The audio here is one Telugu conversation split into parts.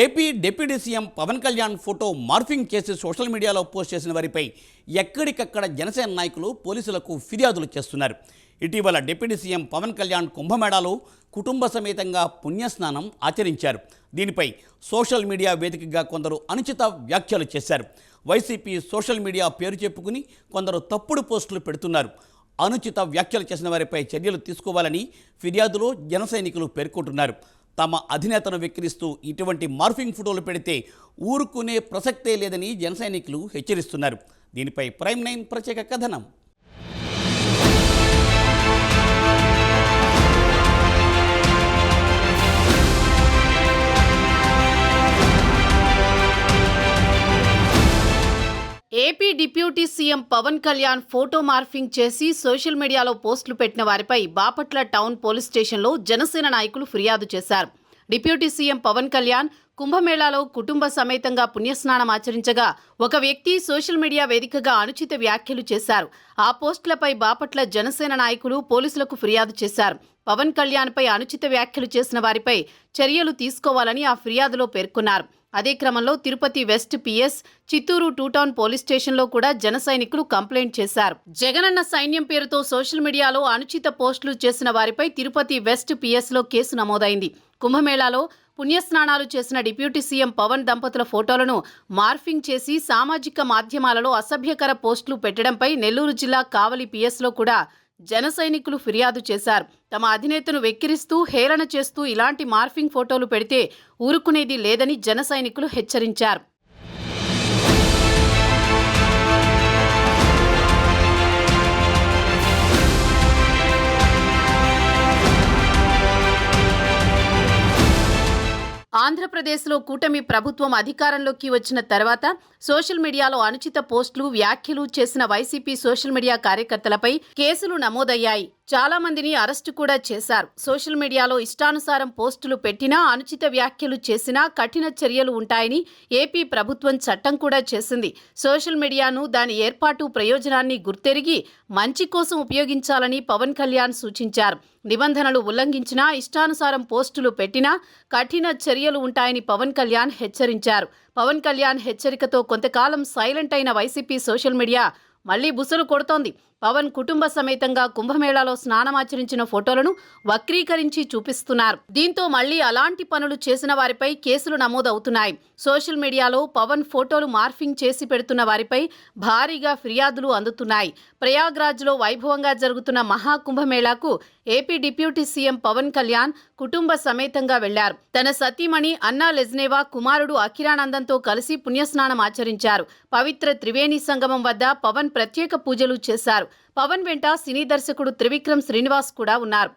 AP deputy CM Pawan Kalyan photo morphing case social మీడియాలో పోస్ట్ చేసిన వారిపై ఎక్కడికక్కడ జనసేన నాయకులు పోలీసులకు ఫిర్యాదులు చేస్తున్నారు. ఇటీవల డిప్యూటీ సీఎం పవన్ కళ్యాణ్ కుంభమేళాలో కుటుంబ సమేతంగా పుణ్యస్నానం ఆచరించారు. దీనిపై సోషల్ మీడియా వేదికగా కొందరు అనుచిత వ్యాఖ్యలు చేశారు. వైసీపీ సోషల్ మీడియా పేరు చెప్పుకుని కొందరు తప్పుడు పోస్టులు పెడుతున్నారు. అనుచిత వ్యాఖ్యలు చేసిన వారిపై చర్యలు తీసుకోవాలని ఫిర్యాదులో జన సైనికులు పేర్కొంటున్నారు. తమ అధినేతను వెక్కిరిస్తూ ఇటువంటి మార్ఫింగ్ ఫోటోలు పెడితే ఊరుకునే ప్రసక్తే లేదని జన సైనికులు హెచ్చరిస్తున్నారు. దీనిపై ప్రైమ్ 9 ప్రత్యేక కథనం. AP deputy CM Pawan Kalyan photo morphing చేసి సోషల్ మీడియాలో పోస్టులు పెట్టిన వారిపై బాపట్ల టౌన్ పోలీస్ స్టేషన్లో జనసేన నాయకులు ఫిర్యాదు చేశారు. డిప్యూటీ సీఎం పవన్ కళ్యాణ్ కుంభమేళాలో కుటుంబ సమేతంగా పుణ్యస్నానం ఆచరించగా ఒక వ్యక్తి సోషల్ మీడియా వేదికగా అనుచిత వ్యాఖ్యలు చేశారు. ఆ పోస్టులపై బాపట్ల జనసేన నాయకులు పోలీసులకు ఫిర్యాదు చేశారు. పవన్ కళ్యాణ్పై అనుచిత వ్యాఖ్యలు చేసిన వారిపై చర్యలు తీసుకోవాలని ఆ ఫిర్యాదులో పేర్కొన్నారు. అదే క్రమంలో Tirupati west PS, Chittoor 2 town police స్టేషన్లో కూడా జన సైనికులు కంప్లైంట్ చేశారు. జగనన్న సైన్యం పేరుతో సోషల్ మీడియాలో అనుచిత పోస్టులు చేసిన వారిపై తిరుపతి వెస్ట్ పిఎస్లో కేసు నమోదైంది. కుంభమేళాలో పుణ్యస్నానాలు చేసిన డిప్యూటీ సీఎం పవన్ దంపతుల ఫోటోలను మార్ఫింగ్ చేసి సామాజిక మాధ్యమాలలో అసభ్యకర పోస్టులు పెట్టడంపై నెల్లూరు జిల్లా కావలి పిఎస్లో కూడా జన సైనికులు ఫిర్యాదు చేశారు. తమ అధినేతను వెక్కిరిస్తూ హేళన చేస్తూ ఇలాంటి మార్ఫింగ్ ఫోటోలు పెడితే ఊరుకునేది లేదని జన సైనికులు హెచ్చరించారు. ఆంధ్రప్రదేశ్లో కూటమి ప్రభుత్వం అధికారంలోకి వచ్చిన తర్వాత సోషల్ మీడియాలో అనుచిత పోస్టులు, వ్యాఖ్యలు చేసిన వైసీపీ సోషల్ మీడియా కార్యకర్తలపై కేసులు నమోదయ్యాయి. చాలా మందిని అరెస్టు కూడా చేశారు. సోషల్ మీడియాలో ఇష్టానుసారం పోస్టులు పెట్టినా, అనుచిత వ్యాఖ్యలు చేసినా కఠిన చర్యలు ఉంటాయని ఏపీ ప్రభుత్వం చట్టం కూడా చేసింది. సోషల్ మీడియాను దాని ఏర్పాటు ప్రయోజనాన్ని గుర్తెరిగి మంచి కోసం ఉపయోగించాలని పవన్ కళ్యాణ్ సూచించారు. నిబంధనలు ఉల్లంఘించినా, ఇష్టానుసారం పోస్టులు పెట్టినా కఠిన చర్యలు ఉంటాయని పవన్ కళ్యాణ్ హెచ్చరించారు. పవన్ కళ్యాణ్ హెచ్చరికతో కొంతకాలం సైలెంట్ అయిన వైసీపీ సోషల్ మీడియా మళ్లీ బుసలు కొడుతోంది. పవన్ కుటుంబ సమేతంగా కుంభమేళాలో స్నానమాచరించిన ఫోటోలను వక్రీకరించి చూపిస్తున్నారు. దీంతో మళ్లీ అలాంటి పనులు చేసిన వారిపై కేసులు నమోదవుతున్నాయి. సోషల్ మీడియాలో పవన్ ఫోటోలు మార్ఫింగ్ చేసి పెడుతున్న వారిపై భారీగా ఫిర్యాదులు అందుతున్నాయి. ప్రయాగ్రాజ్లో వైభవంగా జరుగుతున్న మహాకుంభమేళాకు AP deputy CM Pawan Kalyan కుటుంబ సమేతంగా వెళ్లారు. తన సతీమణి అన్నా లెజ్నేవా, కుమారుడు అఖిరానందంతో కలిసి పుణ్యస్నానం ఆచరించారు. పవిత్ర త్రివేణి సంగమం వద్ద పవన్ ప్రత్యేక పూజలు చేశారు. పవన్ వెంట సినీ దర్శకుడు త్రివిక్రమ్ శ్రీనివాస్ కూడా ఉన్నారు.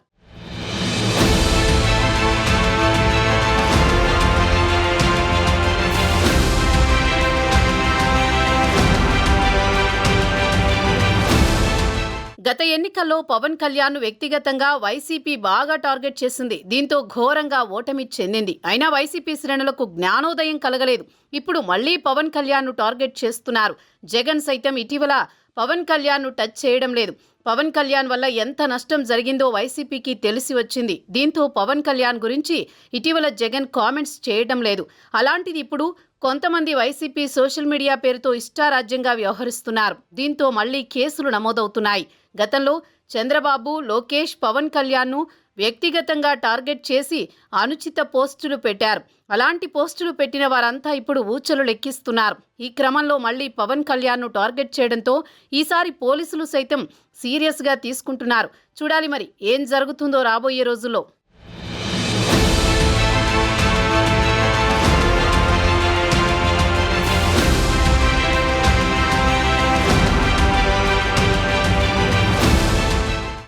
గత ఎన్నికల్లో పవన్ కళ్యాణ్ వ్యక్తిగతంగా వైసీపీ బాగా టార్గెట్ చేసింది. దీంతో ఘోరంగా ఓటమి చెందింది. అయినా వైసీపీ శ్రేణులకు జ్ఞానోదయం కలగలేదు. ఇప్పుడు మళ్లీ పవన్ కళ్యాణ్ను టార్గెట్ చేస్తున్నారు. జగన్ సైతం ఇటీవల పవన్ కళ్యాణ్ను టచ్ చేయడం లేదు. పవన్ కళ్యాణ్ వల్ల ఎంత నష్టం జరిగిందో వైసీపీకి తెలిసి వచ్చింది. దీంతో పవన్ కళ్యాణ్ గురించి ఇటీవల జగన్ కామెంట్స్ చేయడం లేదు. అలాంటిది ఇప్పుడు కొంతమంది వైసీపీ సోషల్ మీడియా పేరుతో ఇష్టారాజ్యంగా వ్యవహరిస్తున్నారు. దీంతో మళ్లీ కేసులు నమోదవుతున్నాయి. గతంలో చంద్రబాబు, లోకేష్ పవన్ కళ్యాణ్ను వ్యక్తిగతంగా టార్గెట్ చేసి అనుచిత పోస్టులు పెట్టారు. అలాంటి పోస్టులు పెట్టిన వారంతా ఇప్పుడు ఊచలు లెక్కిస్తున్నారు. ఈ క్రమంలో మళ్లీ పవన్ కళ్యాణ్ను టార్గెట్ చేయడంతో ఈసారి పోలీసులు సైతం సీరియస్గా తీసుకుంటున్నారు. చూడాలి మరి ఏం జరుగుతుందో రాబోయే రోజుల్లో.